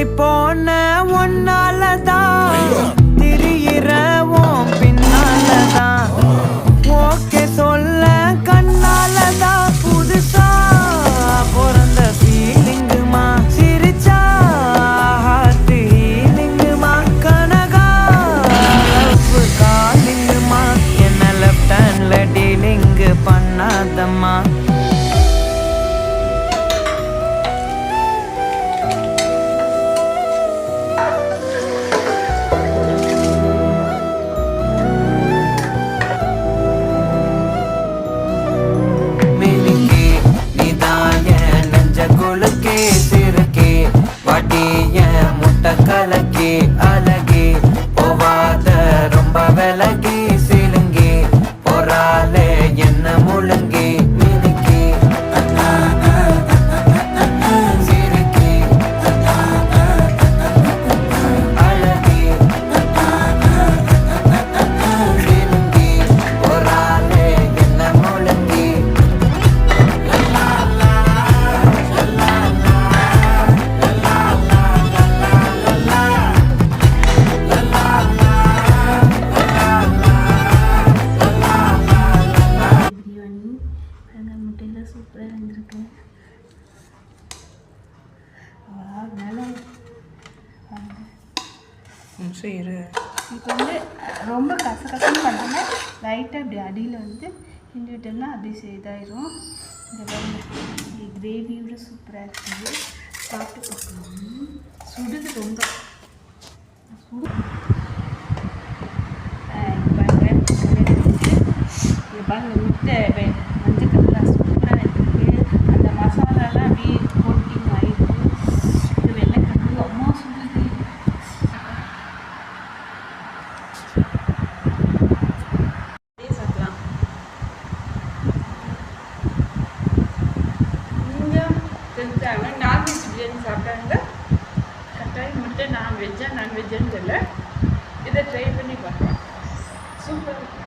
மாறி போன ஒன்னாலதான் திரியிறவும் பின்னாலதான் ஓகே சொல்ல கண்ணாலதான் புதுசா பிறந்த ஃபீலிங்குமா சிரிச்சா ஹார்ட் ஹீலிங்குமா கனகா லவ் காலிங்குமா என்ன லெஃப்ட் ஹேண்ட்ல டீலிங்கு பண்ணாதம்மா கலக்கி அழகி போவாத ரொம்ப விலகி சிலுங்கி பொறாலே என்ன முழுங்கி மினுக்கி சிரிக்கி அழகி சிலுங்கி பொறாலே என்ன முழுங்கி சூப்பராக இருந்திருக்கு. சரி இப்போ வந்து ரொம்ப கசகசன்னு பண்ணாமல் லைட்டாக இப்படி அடியில் வந்து கிண்டி விட்டோம்னா அப்படியே இதாயிரும். இந்த கிரேவியோட சூப்பராக இருக்குது. சாப்பிட்டு பார்க்கலாம். சுடுது ரொம்ப சுடு. பாருங்க முட்டை மஞ்சள் கலரில் சூப்பராக இருக்குது. அந்த மசாலாலாம் அப்படியே கோட்டிங் ஆகிடுது. இது வெள்ளைக்கடலை அம்மா சொல்லுது. அப்படியே சாப்பிடலாம். நீங்கள் செஞ்சாங்க நான்வெஜ் பிரியாணி சாப்பிட்டாங்க. கட்டாயம் முட்டை நான்வெஜ்ஜான்னு தெரியல. இதை ட்ரை பண்ணி